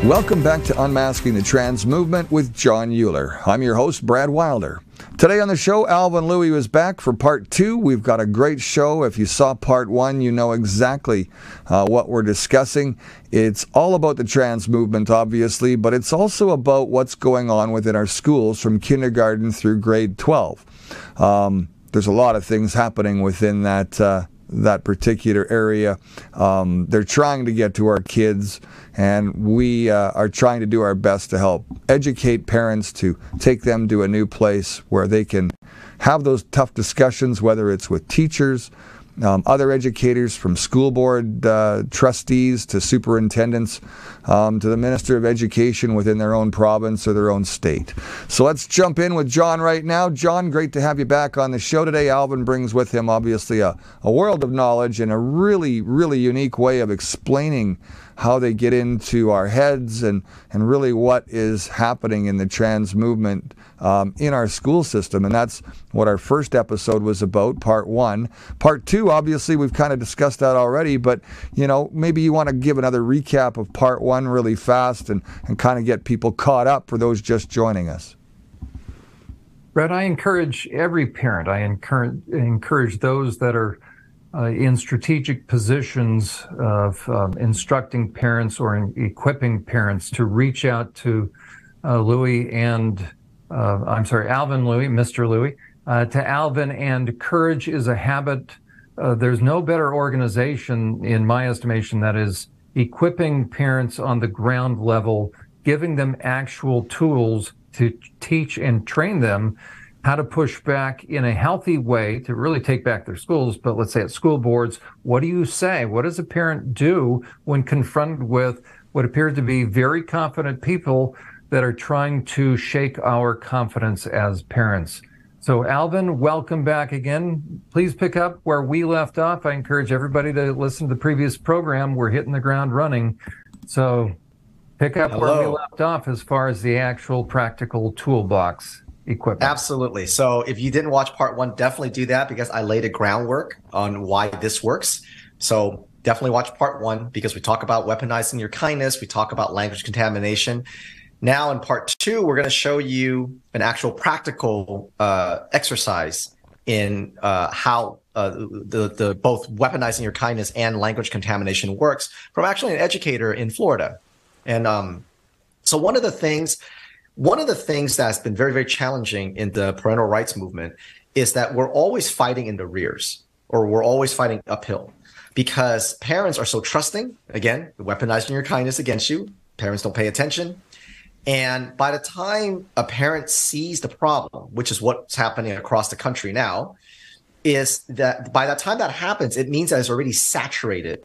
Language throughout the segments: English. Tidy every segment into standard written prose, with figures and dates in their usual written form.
Welcome back to Unmasking the Trans Movement with John Euler. I'm your host, Brad Wilder. Today on the show, Alvin Louie was back for part 2. We've got a great show. If you saw part 1, you know exactly what we're discussing. It's all about the trans movement, obviously, but it's also about what's going on within our schools from kindergarten through grade 12. There's a lot of things happening within that particular area. They're trying to get to our kids, and we are trying to do our best to help educate parents to take them to a new place where they can have those tough discussions, whether it's with teachers, other educators, from school board trustees to superintendents, to the Minister of Education within their own province or their own state. So let's jump in with John right now. John, great to have you back on the show today. Alvin brings with him obviously a world of knowledge and a really, really unique way of explaining how they get into our heads and really what is happening in the trans movement in our school system. And that's what our first episode was about, part 1. Part 2, obviously, we've kind of discussed that already, but, you know, maybe you want to give another recap of part 1 really fast and kind of get people caught up for those just joining us. Brett, I encourage every parent, I encourage those that are in strategic positions of instructing parents or equipping parents to reach out to Alvin Louie, Mr. Louie, to Alvin. And Courage is a Habit. There's no better organization, in my estimation, that is equipping parents on the ground level, giving them actual tools to teach and train them how to push back in a healthy way to really take back their schools. But let's say at school boards, what do you say? What does a parent do when confronted with what appear to be very confident people that are trying to shake our confidence as parents? So Alvin, welcome back again. Please pick up where we left off. I encourage everybody to listen to the previous program. We're hitting the ground running. So pick up where we left off as far as the actual practical toolbox equipment. Absolutely. So if you didn't watch part 1, definitely do that, because I laid a groundwork on why this works. So definitely watch part 1, because we talk about weaponizing your kindness. We talk about language contamination. Now in part 2, we're going to show you an actual practical exercise in how the both weaponizing your kindness and language contamination works from actually an educator in Florida. And so one of the things that's been very, very challenging in the parental rights movement is that we're always fighting in the rears, or we're always fighting uphill, because parents are so trusting. Again, weaponizing your kindness against you. Parents don't pay attention. And by the time a parent sees the problem, which is what's happening across the country now, is that by the time that happens, it means that it's already saturated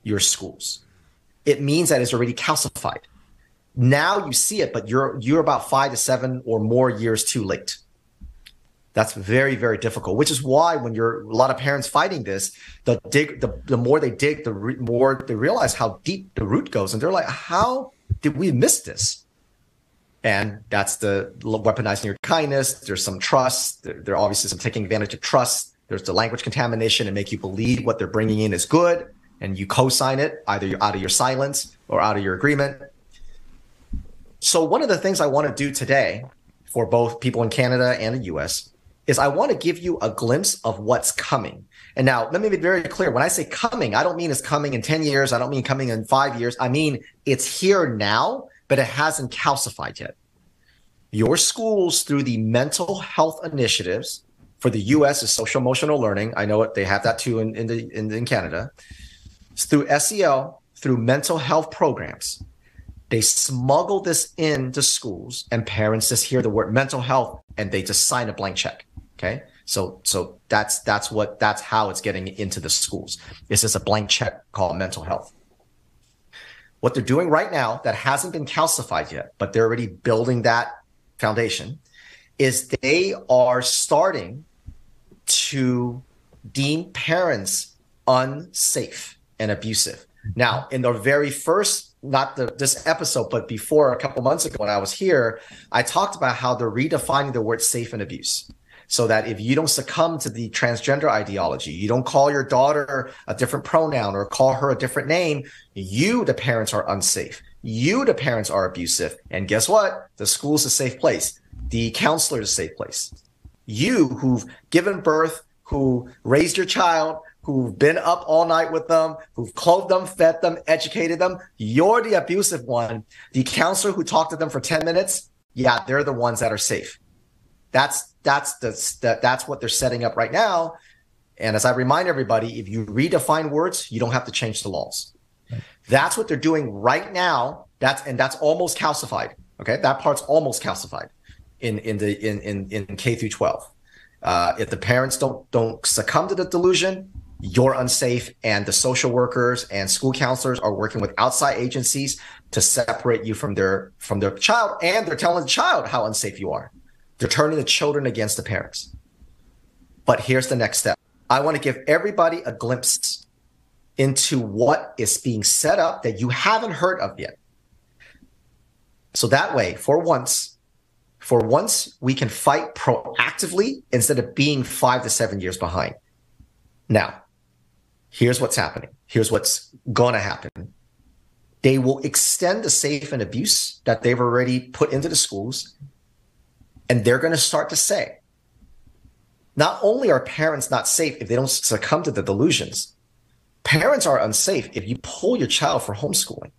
your schools. It means that it's already calcified. Now you see it, but you're about 5 to 7 or more years too late. That's very, very difficult, which is why when you're a lot of parents fighting this, the more they dig, the more they realize how deep the root goes. And they're like, how did we miss this? And that's the weaponizing your kindness. There's some trust. There are obviously some taking advantage of trust. There's the language contamination and make you believe what they're bringing in is good, and you co-sign it, either out of your silence or out of your agreement. So one of the things I want to do today for both people in Canada and the US is I want to give you a glimpse of what's coming. And now let me be very clear. When I say coming, I don't mean it's coming in 10 years. I don't mean coming in 5 years. I mean, it's here now, but it hasn't calcified yet. Your schools, through the mental health initiatives, for the US is social emotional learning. I know they have that too in Canada. It's through SEL, through mental health programs. They smuggle this into schools, and parents just hear the word mental health and they just sign a blank check. Okay. So that's how it's getting into the schools. It's just a blank check called mental health. What they're doing right now that hasn't been calcified yet, but they're already building that foundation, is they are starting to deem parents unsafe and abusive. Now, in the very first, not this episode, but before, a couple months ago when I was here, I talked about how they're redefining the word safe and abuse. So that if you don't succumb to the transgender ideology, you don't call your daughter a different pronoun or call her a different name, you, the parents, are unsafe. You, the parents, are abusive. And guess what? The school's a safe place. The counselor is a safe place. You, who've given birth, who raised your child, who've been up all night with them, who've clothed them, fed them, educated them, you're the abusive one. The counselor who talked to them for 10 minutes, yeah, they're the ones that are safe. That's what they're setting up right now. And as I remind everybody, if you redefine words, you don't have to change the laws. That's what they're doing right now. That's almost calcified. Okay, that part's almost calcified in K through 12. If the parents don't succumb to the delusion, you're unsafe, and the social workers and school counselors are working with outside agencies to separate you from their child, and they're telling the child how unsafe you are. They're turning the children against the parents. But here's the next step. I want to give everybody a glimpse into what is being set up that you haven't heard of yet. So that way, for once, we can fight proactively instead of being 5 to 7 years behind. Now, here's what's happening. Here's what's going to happen. They will extend the safe and abuse that they've already put into the schools, and they're going to start to say, not only are parents not safe if they don't succumb to the delusions, parents are unsafe if you pull your child for homeschooling.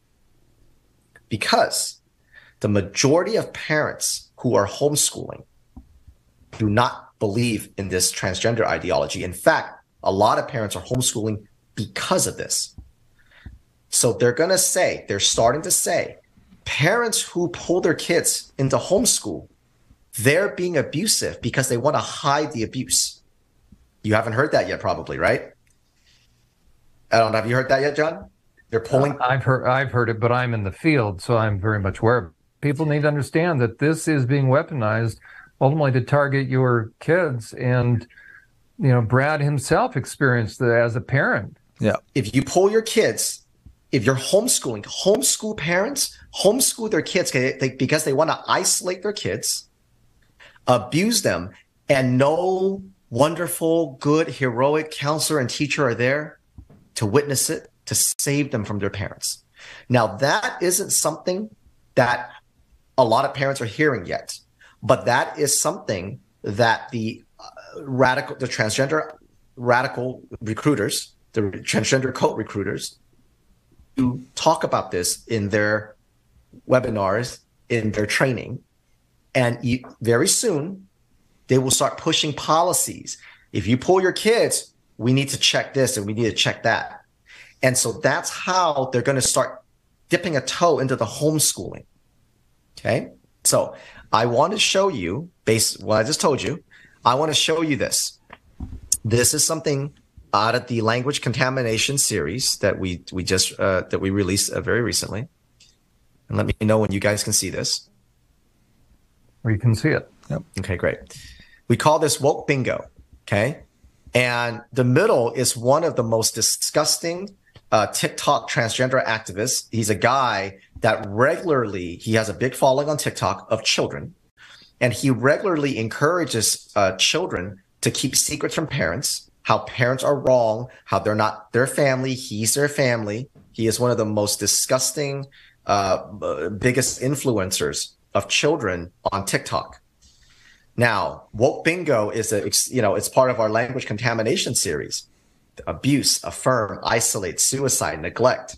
Because the majority of parents who are homeschooling do not believe in this transgender ideology. In fact, a lot of parents are homeschooling because of this. So they're starting to say, parents who pull their kids into homeschool, they're being abusive because they want to hide the abuse. You haven't heard that yet, probably, right? I don't know. Have you heard that yet, John? They're pulling. I've heard it, but I'm in the field, so I'm very much aware of it. People need to understand that this is being weaponized ultimately to target your kids. And, Brad himself experienced that as a parent. Yeah. If you pull your kids, if you're homeschool parents homeschool their kids because they want to isolate their kids, abuse them, and no wonderful, good, heroic counselor and teacher are there to witness it, to save them from their parents. Now, that isn't something that a lot of parents are hearing yet, but that is something that the transgender radical recruiters, the transgender cult recruiters, who talk about this in their webinars, in their training, and very soon they will start pushing policies. If you pull your kids, we need to check this and we need to check that. And so that's how they're going to start dipping a toe into the homeschooling. Okay. So I want to show you, based on what I just told you, I want to show you this. This is something out of the language contamination series that we just released very recently. And let me know when you guys can see this. Or you can see it. Yep. Okay, great. We call this woke bingo. Okay. And the middle is one of the most disgusting TikTok transgender activists. He's a guy that he has a big following on TikTok of children. And he regularly encourages children to keep secrets from parents, how parents are wrong, how they're not their family, he's their family. He is one of the most disgusting, biggest influencers of children on TikTok. Now, woke bingo is it's part of our language contamination series. Abuse, affirm, isolate, suicide, neglect,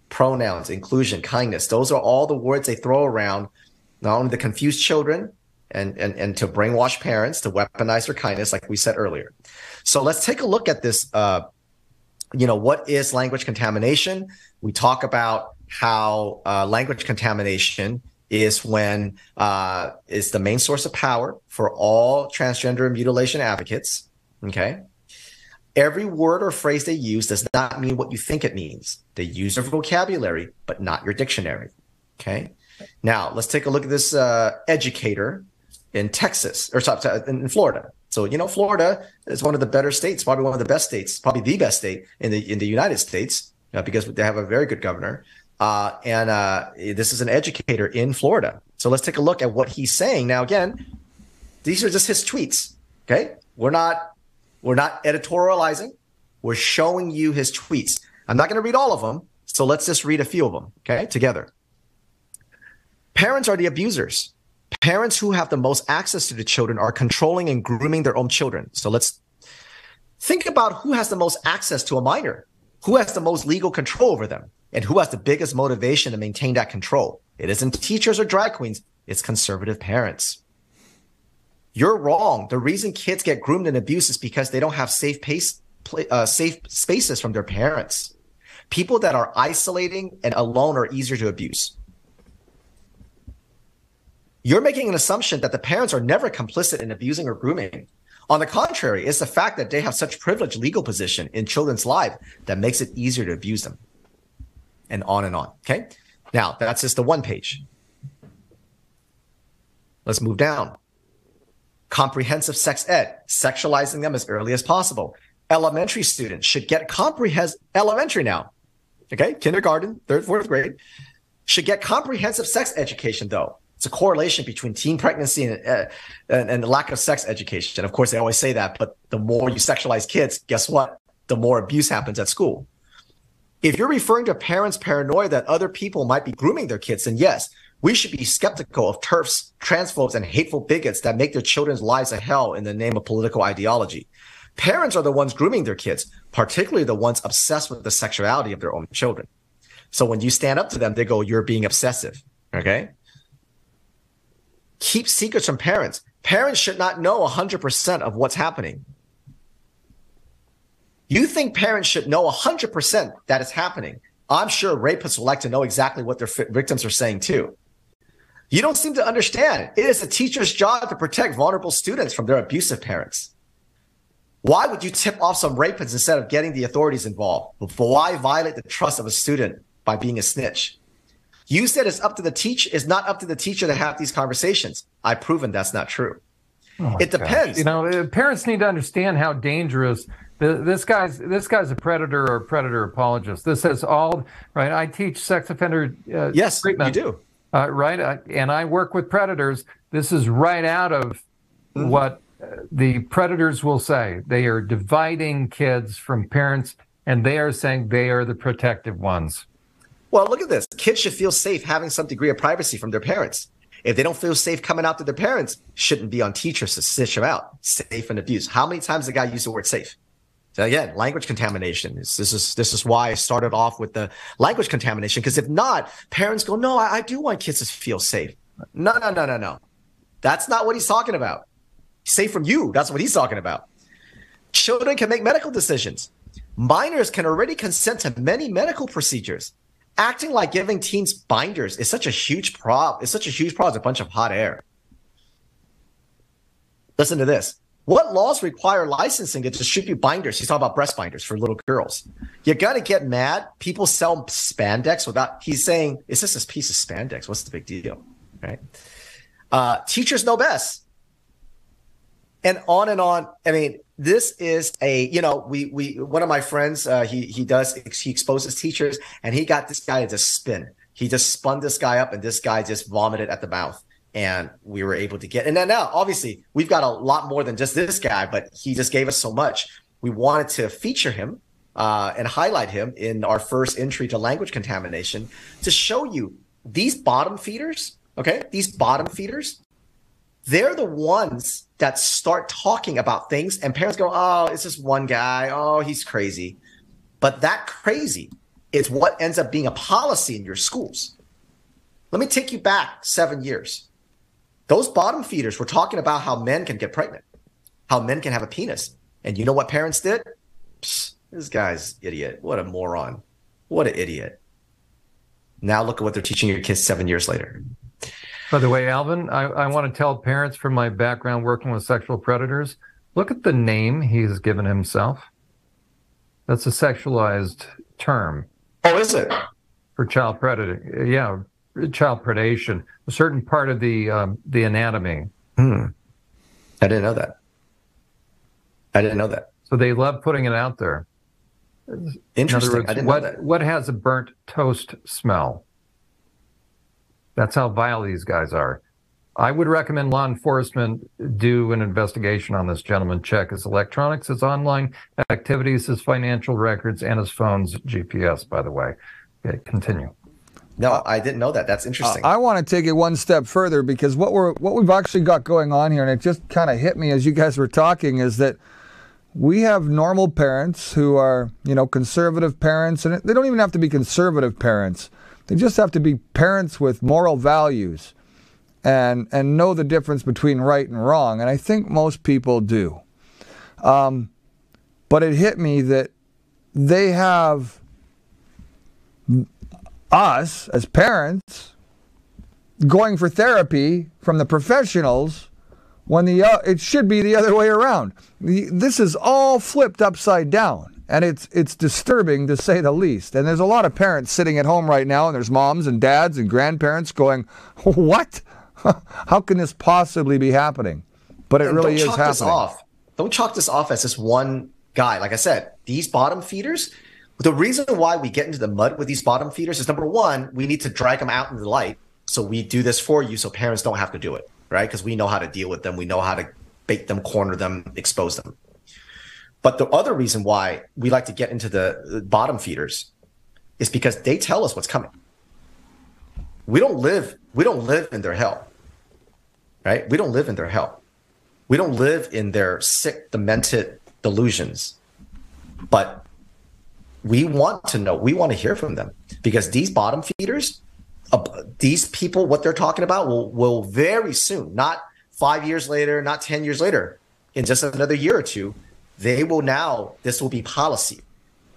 pronouns, inclusion, kindness. Those are all the words they throw around, not only to confuse children and to brainwash parents, to weaponize their kindness, like we said earlier. So let's take a look at this. What is language contamination? We talk about how language contamination is when is the main source of power for all transgender and mutilation advocates. Okay. Every word or phrase they use does not mean what you think it means. They use their vocabulary, but not your dictionary. Okay. Now let's take a look at this educator in Texas, or sorry, in Florida. So, Florida is one of the better states, probably one of the best states, probably the best state in the United States, because they have a very good governor. This is an educator in Florida. So let's take a look at what he's saying. Now, again, these are just his tweets. Okay. We're not editorializing. We're showing you his tweets. I'm not going to read all of them. So let's just read a few of them. Okay. Together. Parents are the abusers. Parents who have the most access to the children are controlling and grooming their own children. So let's think about who has the most access to a minor, who has the most legal control over them, and who has the biggest motivation to maintain that control. It isn't teachers or drag queens, it's conservative parents. You're wrong. The reason kids get groomed and abused is because they don't have safe spaces from their parents. People that are isolating and alone are easier to abuse. You're making an assumption that the parents are never complicit in abusing or grooming. On the contrary, it's the fact that they have such privileged legal position in children's lives that makes it easier to abuse them. And on and on. Okay. Now that's just the one page. Let's move down. Comprehensive sex ed, sexualizing them as early as possible. Elementary students should get elementary now. Okay. Kindergarten, third, fourth grade should get comprehensive sex education though. It's a correlation between teen pregnancy and the lack of sex education. Of course, they always say that, but the more you sexualize kids, guess what? The more abuse happens at school. If you're referring to parents' paranoia that other people might be grooming their kids, then yes, we should be skeptical of TERFs, transphobes, and hateful bigots that make their children's lives a hell in the name of political ideology. Parents are the ones grooming their kids, particularly the ones obsessed with the sexuality of their own children. So when you stand up to them, they go, "You're being obsessive." Okay? Keep secrets from parents. Parents should not know 100% of what's happening. You think parents should know 100% that it's happening. I'm sure rapists would like to know exactly what their victims are saying too. You don't seem to understand. It is a teacher's job to protect vulnerable students from their abusive parents. Why would you tip off some rapists instead of getting the authorities involved? Why violate the trust of a student by being a snitch? You said it's up to the teacher. It's not up to the teacher to have these conversations. I've proven that's not true. Oh it depends. You know, parents need to understand how dangerous this guy's a predator or predator apologist. This is all right. I teach sex offender yes, treatment. You do. Right, and I work with predators. This is right out of what the predators will say. They are dividing kids from parents, and they are saying they are the protective ones. Well, look at this. Kids should feel safe having some degree of privacy from their parents. If they don't feel safe coming out to their parents, shouldn't be on teachers to stitch them out. Safe and abuse. How many times the guy used the word safe? So again, language contamination. This is why I started off with the language contamination, because if not, parents go, no, I do want kids to feel safe. No. That's not what he's talking about. Safe from you. That's what he's talking about. Children can make medical decisions. Minors can already consent to many medical procedures. Acting like giving teens binders is such a huge problem. It's such a huge problem. It's a bunch of hot air. Listen to this. What laws require licensing to distribute binders? He's talking about breast binders for little girls. You got to get mad. People sell spandex without, he's saying, it's just this piece of spandex. What's the big deal? Right? Teachers know best. And on and on. I mean, this is one of my friends, he exposes teachers, and he got this guy to just spin. He just spun this guy up, and this guy just vomited at the mouth. And we were able to get, and then now obviously we've got a lot more than just this guy, but he just gave us so much. We wanted to feature him and highlight him in our first entry to language contamination to show you these bottom feeders. Okay, these bottom feeders, they're the ones that start talking about things, and parents go, "Oh, it's just one guy. Oh, he's crazy." But that crazy is what ends up being a policy in your schools. Let me take you back 7 years. Those bottom feeders were talking about how men can get pregnant, how men can have a penis. And you know what parents did? Psst, this guy's idiot. What a moron. What an idiot. Now look at what they're teaching your kids 7 years later. By the way, Alvin, I want to tell parents from my background working with sexual predators, look at the name he's given himself. That's a sexualized term. Oh, is it? For child predator. Yeah. Child predation, a certain part of the anatomy. I didn't know that. So they love putting it out there. Interesting. In other words, I didn't know that. What has a burnt toast smell? That's how vile these guys are. I would recommend law enforcement do an investigation on this gentleman. Check his electronics, his online activities, his financial records, and his phone's GPS, by the way. Okay, continue. No, I didn't know that. That's interesting. I want to take it one step further, because what we've actually got going on here, and it just kind of hit me as you guys were talking, is that we have normal parents who are, conservative parents, and they don't even have to be conservative parents. They just have to be parents with moral values and know the difference between right and wrong. And I think most people do. But it hit me that they have us as parents going for therapy from the professionals when it should be the other way around. This is all flipped upside down, and it's disturbing to say the least. And there's a lot of parents sitting at home right now, and there's moms and dads and grandparents going, what? How can this possibly be happening? But it really is happening. Don't chalk this off as this one guy. Like I said, these bottom feeders, the reason why we get into the mud with these bottom feeders is, number one, we need to drag them out into the light. So we do this for you so parents don't have to do it, right? Because we know how to deal with them. We know how to bait them, corner them, expose them. But the other reason why we like to get into the bottom feeders is because they tell us what's coming. We don't live in their hell, right? We don't live in their hell. We don't live in their sick, demented delusions. But we want to know, we want to hear from them, because these bottom feeders, these people, what they're talking about will very soon, not 5 years later, not 10 years later, in just another year or two, this will be policy.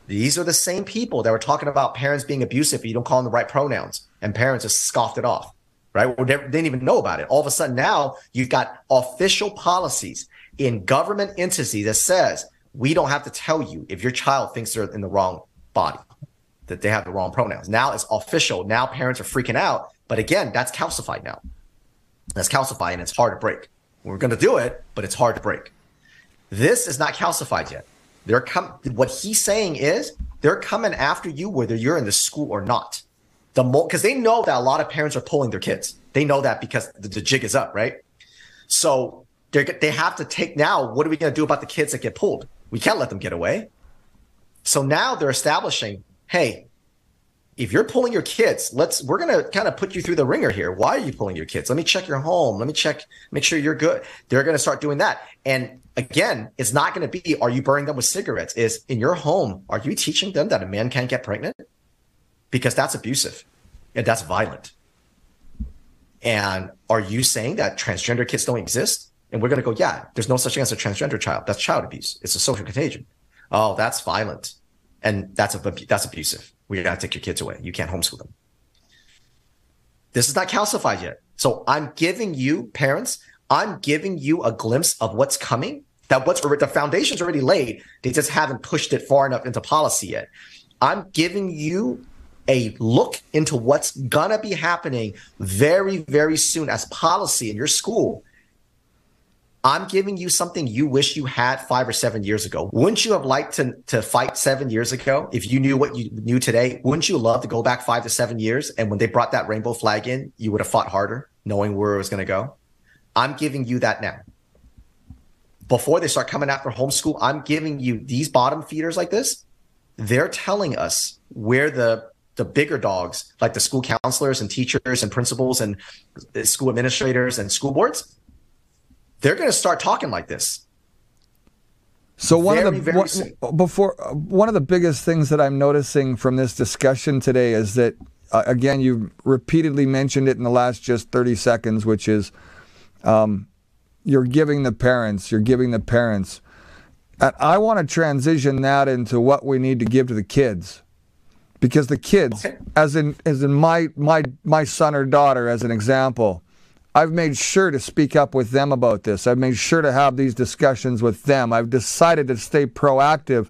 These are the same people that were talking about parents being abusive if you don't call them the right pronouns, and parents just scoffed it off, right? Or they didn't even know about it. All of a sudden now you've got official policies in government entities that says, we don't have to tell you if your child thinks they're in the wrong body, that they have the wrong pronouns. Now it's official. Now parents are freaking out. But again, that's calcified now. That's calcified, and it's hard to break. We're going to do it, but it's hard to break. This is not calcified yet. What he's saying is they're coming after you whether you're in the school or not. Because they know that a lot of parents are pulling their kids. They know that because the jig is up, right? So they have to take now, what are we going to do about the kids that get pulled? We can't let them get away. So now they're establishing, hey, if you're pulling your kids, we're going to kind of put you through the ringer here. Why are you pulling your kids? Let me check your home. Let me make sure you're good. They're going to start doing that. And again, it's not going to be, are you burning them with cigarettes? Is in your home, are you teaching them that a man can't get pregnant? Because that's abusive and that's violent. And are you saying that transgender kids don't exist? And we're going to go, yeah, there's no such thing as a transgender child. That's child abuse. It's a social contagion. Oh, that's violent. And that's abusive. We got to take your kids away. You can't homeschool them. This is not calcified yet. So I'm giving you, parents, I'm giving you a glimpse of what's coming, the foundation's already laid. They just haven't pushed it far enough into policy yet. I'm giving you a look into what's going to be happening very, very soon as policy in your school. I'm giving you something you wish you had 5 or 7 years ago. Wouldn't you have liked to fight 7 years ago? If you knew what you knew today, wouldn't you love to go back 5 to 7 years? And when they brought that rainbow flag in, you would have fought harder, knowing where it was going to go. I'm giving you that now. Before they start coming after homeschool, I'm giving you these bottom feeders like this. They're telling us where the bigger dogs, like the school counselors and teachers and principals and school administrators and school boards, they're going to start talking like this. So one of the biggest things that I'm noticing from this discussion today is that, again, you repeatedly mentioned it in the last just 30 seconds, which is you're giving the parents. And I want to transition that into what we need to give to the kids. Because the kids, okay, as in my son or daughter, as an example, I've made sure to speak up with them about this. I've made sure to have these discussions with them. I've decided to stay proactive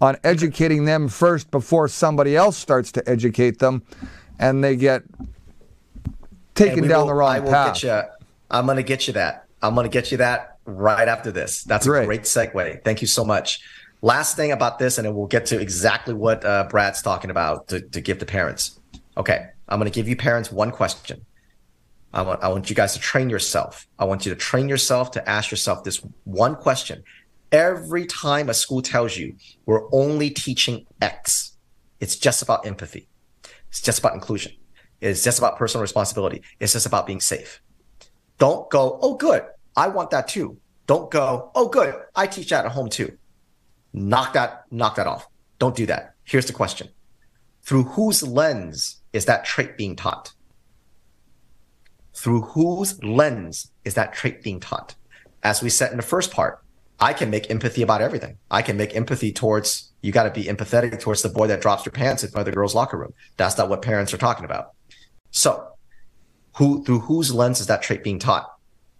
on educating them first before somebody else starts to educate them and they get taken down the wrong path. I'm going to get you that. I'm going to get you that right after this. That's a great segue. Thank you so much. Last thing about this, and then we'll get to exactly what Brad's talking about to give to parents. Okay, I'm going to give you parents one question. I want you guys to train yourself. I want you to train yourself to ask yourself this one question. Every time a school tells you we're only teaching X, it's just about empathy. It's just about inclusion. It's just about personal responsibility. It's just about being safe. Don't go, oh, good, I want that too. Don't go, oh, good, I teach that at home too. Knock that off. Don't do that. Here's the question. Through whose lens is that trait being taught? Through whose lens is that trait being taught? As we said in the first part, I can make empathy about everything. I can make empathy towards, you got to be empathetic towards the boy that drops their pants in front of the girls' locker room. That's not what parents are talking about. So through whose lens is that trait being taught?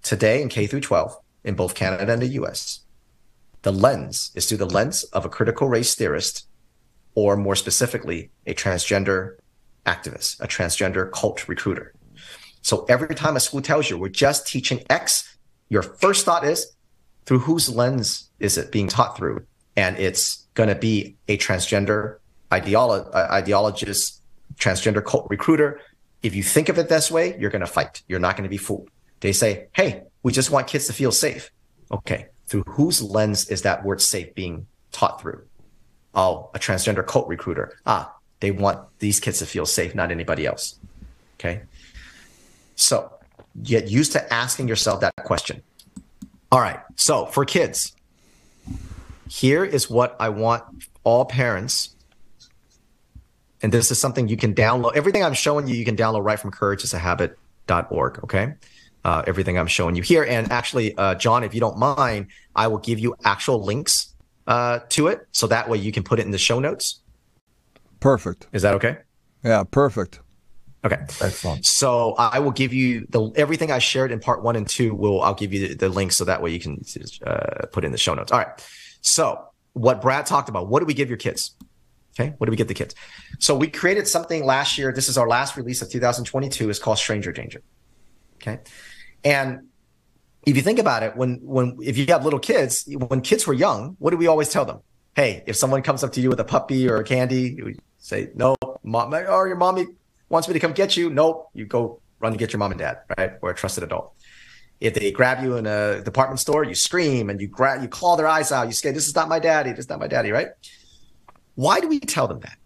Today in K through 12, in both Canada and the US, the lens is through the lens of a critical race theorist, or more specifically, a transgender activist, a transgender cult recruiter. So every time a school tells you we're just teaching X, your first thought is, through whose lens is it being taught through? And it's going to be a transgender ideologist, transgender cult recruiter. If you think of it this way, you're going to fight. You're not going to be fooled. They say, hey, we just want kids to feel safe. Okay, through whose lens is that word safe being taught through? Oh, a transgender cult recruiter. They want these kids to feel safe, not anybody else. Okay. So get used to asking yourself that question. All right. So for kids, here is what I want all parents. And this is something you can download. Everything I'm showing you, you can download right from courageisahabit.org. Okay. Everything I'm showing you here. And actually, John, if you don't mind, I will give you actual links to it. So that way you can put it in the show notes. Perfect. Is that okay? Yeah, perfect. Okay. Excellent. So I will give you everything I shared in part 1 and 2. I'll give you the links so that way you can put in the show notes. All right. So what Brad talked about, what do we give your kids? Okay. What do we give the kids? So we created something last year. This is our last release of 2022. It's called Stranger Danger. Okay. And if you think about it, if you have little kids, when kids were young, what do we always tell them? Hey, if someone comes up to you with a puppy or a candy, we say, no, mom, or your mommy wants me to come get you. Nope. You go run to get your mom and dad, right? Or a trusted adult. If they grab you in a department store, you scream and you claw their eyes out. You say, this is not my daddy. This is not my daddy, right? Why do we tell them that?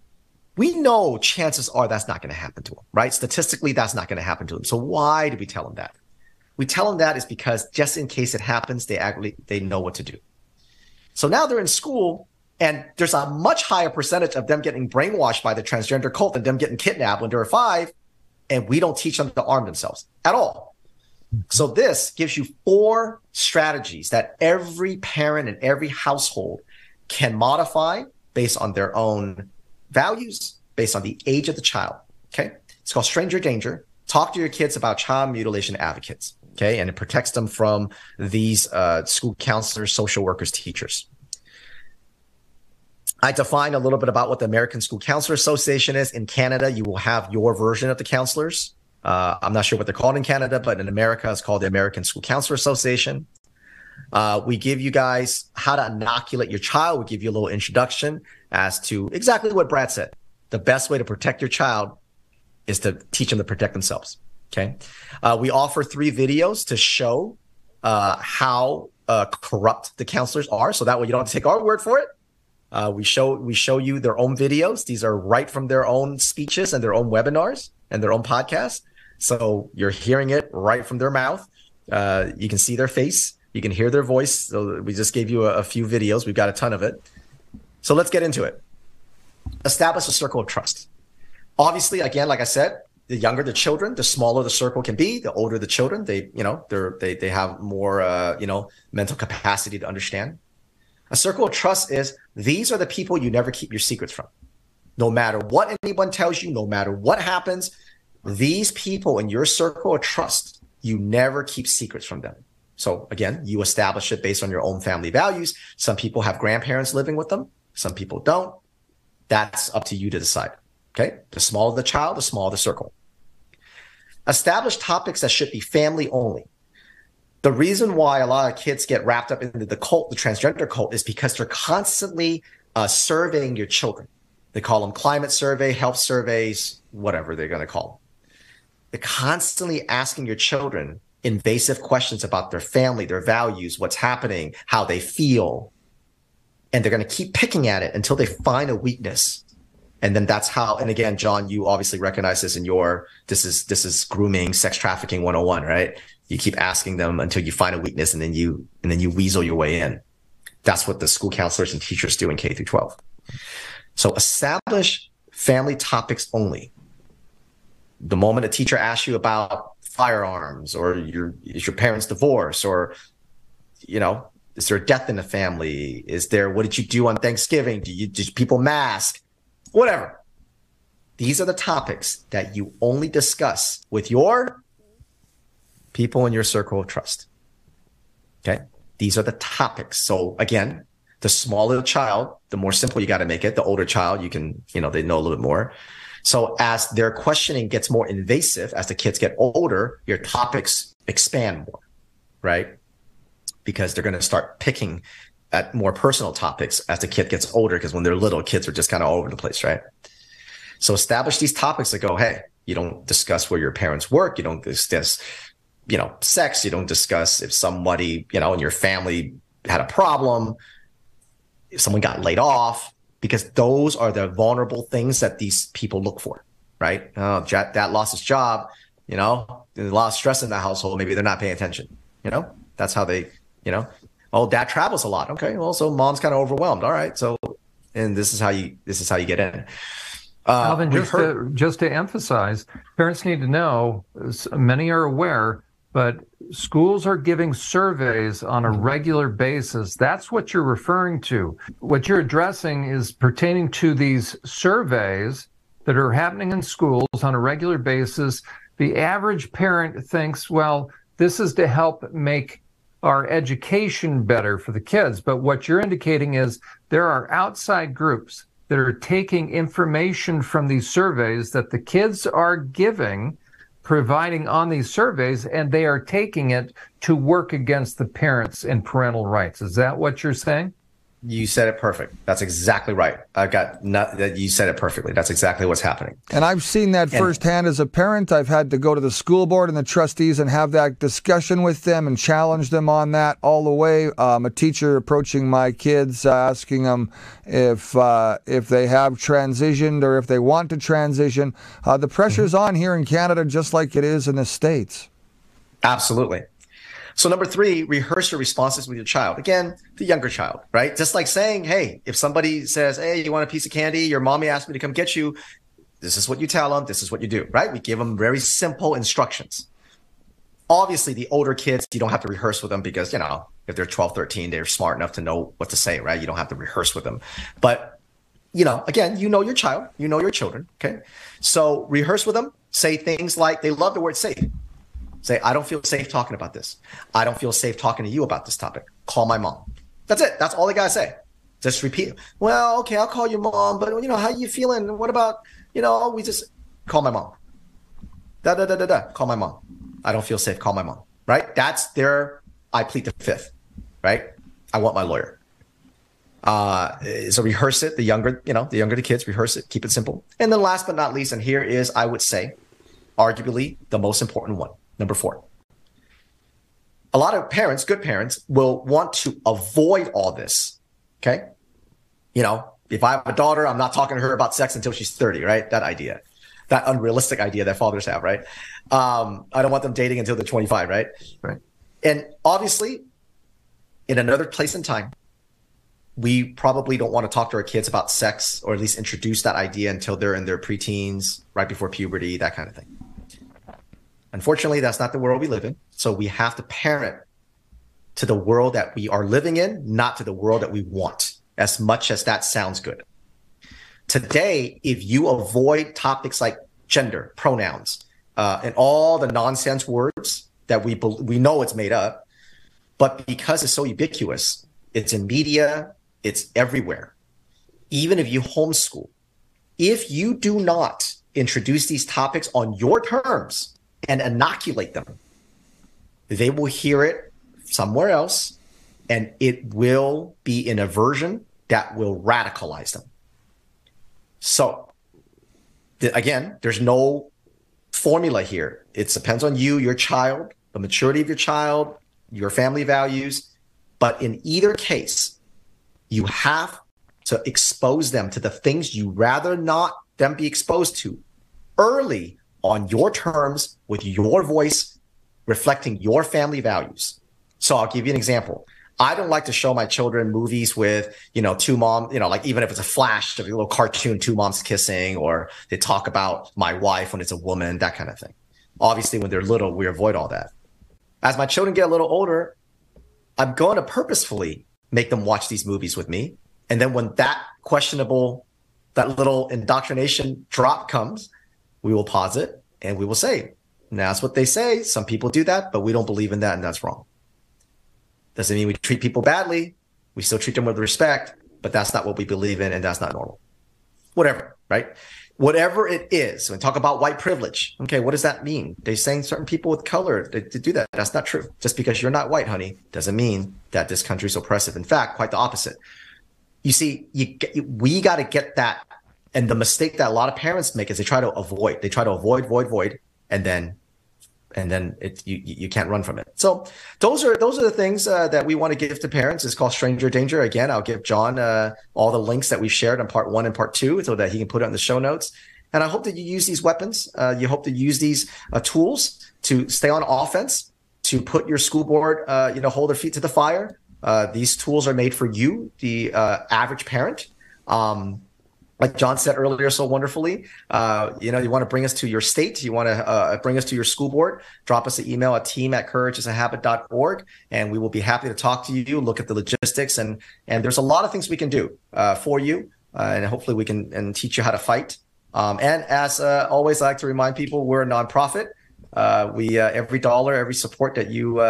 We know chances are that's not going to happen to them, right? Statistically, that's not going to happen to them. So why do we tell them that? We tell them that is because just in case it happens, they know what to do. So now they're in school, and there's a much higher percentage of them getting brainwashed by the transgender cult than them getting kidnapped when they're 5, and we don't teach them to arm themselves at all. So this gives you 4 strategies that every parent and every household can modify based on their own values, based on the age of the child. Okay. It's called Stranger Danger. Talk to your kids about child mutilation advocates. Okay. And it protects them from these school counselors, social workers, teachers. I define a little bit about what the American School Counselor Association is. In Canada, you will have your version of the counselors. I'm not sure what they're called in Canada, but in America, it's called the American School Counselor Association. We give you guys how to inoculate your child. We give you a little introduction as to exactly what Brad said. The best way to protect your child is to teach them to protect themselves. Okay. We offer 3 videos to show how corrupt the counselors are. So that way you don't have to take our word for it. We show you their own videos. These are right from their own speeches and their own webinars and their own podcasts. So you're hearing it right from their mouth. You can see their face. You can hear their voice. So we just gave you a few videos. We've got a ton of it. So let's get into it. Establish a circle of trust. Obviously, again, like I said, the younger the children, the smaller the circle can be. The older the children, they have more, mental capacity to understand. A circle of trust is these are the people you never keep your secrets from. No matter what anyone tells you, no matter what happens, these people in your circle of trust, you never keep secrets from them. So again, you establish it based on your own family values. Some people have grandparents living with them. Some people don't. That's up to you to decide. Okay. The smaller the child, the smaller the circle. Establish topics that should be family only. The reason why a lot of kids get wrapped up into the cult, the transgender cult, is because they're constantly surveying your children. They call them climate survey, health surveys, whatever they're going to call them. They're constantly asking your children invasive questions about their family, their values, what's happening, how they feel. And they're going to keep picking at it until they find a weakness. And then that's how, and again, John, you obviously recognize this in this is grooming, sex trafficking 101, right? You keep asking them until you find a weakness, and then you weasel your way in. That's what the school counselors and teachers do in K through 12. So establish family topics only. The moment a teacher asks you about firearms, or is your parents divorced, or, is there a death in the family? What did you do on Thanksgiving? Did people mask? Whatever. These are the topics that you only discuss with your people in your circle of trust. Okay. These are the topics. So again, the smaller the child, the more simple you got to make it. The older child, you can, they know a little bit more. So as their questioning gets more invasive, as the kids get older, your topics expand more, right? Because they're going to start picking at more personal topics as the kid gets older, because when they're little, kids are just kind of all over the place, right? So establish these topics that go, hey, you don't discuss where your parents work. You don't discuss, sex. You don't discuss if somebody, in your family had a problem, if someone got laid off, because those are the vulnerable things that these people look for, right? Oh, dad lost his job, there's a lot of stress in the household. Maybe they're not paying attention, that's how they, oh, dad travels a lot. Okay. Well, so mom's kind of overwhelmed. All right. So, and this is how you get in. Alvin, just to emphasize, parents need to know, many are aware, but schools are giving surveys on a regular basis. That's what you're referring to. What you're addressing is pertaining to these surveys that are happening in schools on a regular basis. The average parent thinks, well, this is to help make our education better for the kids. But what you're indicating is there are outside groups that are taking information from these surveys that the kids are providing on these surveys, and they are taking it to work against the parents and parental rights. Is that what you're saying? You said it perfect. That's exactly right. You said it perfectly. That's exactly what's happening. And I've seen that firsthand as a parent. I've had to go to the school board and the trustees and have that discussion with them and challenge them on that all the way. A teacher approaching my kids, asking them if they have transitioned or if they want to transition. The pressure's on here in Canada just like it is in the States. Absolutely. So number 3, rehearse your responses with your child. Again, the younger child, right? Just like saying, hey, if somebody says, hey, you want a piece of candy? Your mommy asked me to come get you. This is what you tell them. This is what you do, right? We give them very simple instructions. Obviously, the older kids, you don't have to rehearse with them because, if they're 12, 13, they're smart enough to know what to say, right? You don't have to rehearse with them. But, again, your child, your children, okay? So rehearse with them. Say things like, they love the word safe. Say, I don't feel safe talking about this. I don't feel safe talking to you about this topic. Call my mom. That's it. That's all they got to say. Just repeat. Well, okay, I'll call your mom, but how you feeling? What about, we just call my mom. Call my mom. I don't feel safe. Call my mom. Right? That's I plead the fifth. Right? I want my lawyer. So rehearse it. The younger the kids, rehearse it. Keep it simple. And then last but not least, and here is, I would say, arguably the most important one. Number 4. A lot of parents, good parents, will want to avoid all this. Okay. If I have a daughter, I'm not talking to her about sex until she's 30, right? That idea, that unrealistic idea that fathers have, right? I don't want them dating until they're 25, right? Right. And obviously, in another place and time, we probably don't want to talk to our kids about sex, or at least introduce that idea until they're in their preteens, right before puberty, that kind of thing. Unfortunately, that's not the world we live in. So we have to parent to the world that we are living in, not to the world that we want, as much as that sounds good. Today, if you avoid topics like gender, pronouns, and all the nonsense words that we know it's made up, but because it's so ubiquitous, it's in media, it's everywhere. Even if you homeschool, if you do not introduce these topics on your terms and inoculate them, they will hear it somewhere else, and it will be in a version that will radicalize them. So again, there's no formula here. It depends on you, your child, the maturity of your child, your family values. But in either case, you have to expose them to the things you rather not them be exposed to early on your terms with your voice, reflecting your family values. So I'll give you an example. I don't like to show my children movies with, two moms, like even if it's a flash of a little cartoon, two moms kissing, or they talk about my wife when it's a woman, that kind of thing. Obviously, when they're little, we avoid all that. As my children get a little older, I'm going to purposefully make them watch these movies with me. And then when that little indoctrination drop comes, we will pause it and we will say, that's what they say. Some people do that, but we don't believe in that, and that's wrong. Doesn't mean we treat people badly. We still treat them with respect, but that's not what we believe in, and that's not normal. Whatever, right? Whatever it is. When we talk about white privilege, okay, what does that mean? They're saying certain people with color to do that. That's not true. Just because you're not white, honey, doesn't mean that this country is oppressive. In fact, quite the opposite. You see, we got to get that. And the mistake that a lot of parents make is they try to avoid. They try to avoid, and then you can't run from it. So those are the things that we want to give to parents. It's called Stranger Danger. Again, I'll give John all the links that we've shared on part 1 and part 2 so that he can put it in the show notes. And I hope that you use these weapons. You hope to use these tools to stay on offense, to put your school board, hold their feet to the fire. These tools are made for you, the average parent. Like John said earlier so wonderfully, you want to bring us to your state, you want to bring us to your school board, drop us an email at team@courageisahabit.org, and we will be happy to talk to you, look at the logistics, and there's a lot of things we can do for you, and hopefully we can teach you how to fight. And as always, I like to remind people, we're a nonprofit. We every dollar, every support that you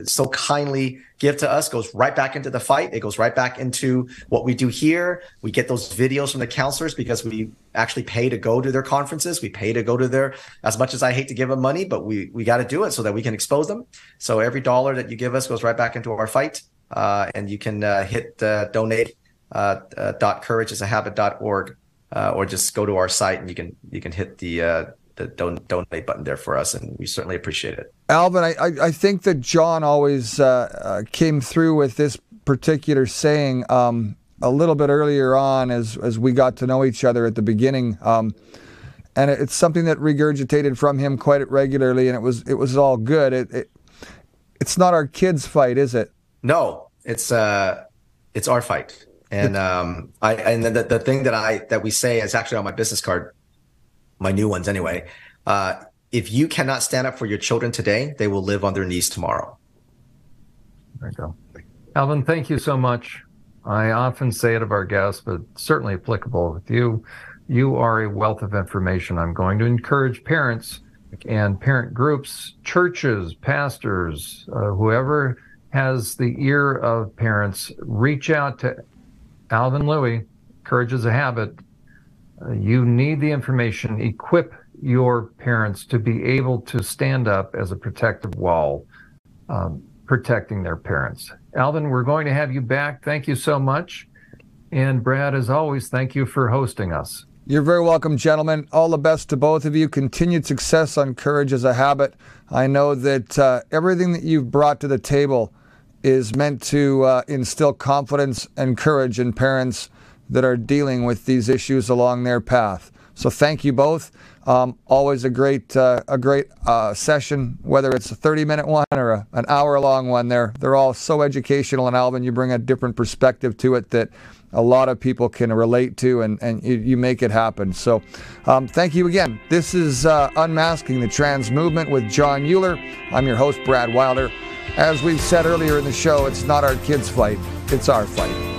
so kindly give to us goes right back into the fight. It goes right back into what we do here. We get those videos from the counselors because we actually pay to go to their conferences. We pay to go to their, as much as I hate to give them money, but we got to do it so that we can expose them. So every dollar that you give us goes right back into our fight. And you can hit donate.courageisahabit.org or just go to our site and you can hit the donate button there for us, and we certainly appreciate it. Alvin, I think that John always came through with this particular saying a little bit earlier on as we got to know each other at the beginning, and it's something that regurgitated from him quite regularly, and it was all good. It's not our kids' fight, is it? No, it's our fight, and the thing that we say is actually on my business card. My new ones anyway. If you cannot stand up for your children today, they will live on their knees tomorrow. There you go. Alvin, thank you so much. I often say it of our guests, but certainly applicable with you. You are a wealth of information. I'm going to encourage parents and parent groups, churches, pastors, whoever has the ear of parents, reach out to Alvin Louie, Courage is a Habit. You need the information. Equip your parents to be able to stand up as a protective wall, protecting their parents. Alvin, we're going to have you back. Thank you so much. And Brad, as always, thank you for hosting us. You're very welcome, gentlemen. All the best to both of you. Continued success on Courage is a Habit. I know that everything that you've brought to the table is meant to instill confidence and courage in parents that are dealing with these issues along their path. So thank you both. Always a great session, whether it's a 30-minute one or an hour-long one. They're all so educational, and Alvin, you bring a different perspective to it that a lot of people can relate to, and you make it happen. So thank you again. This is Unmasking the Trans Movement with John Euler. I'm your host, Brad Wilder. As we've said earlier in the show, it's not our kids' fight, it's our fight.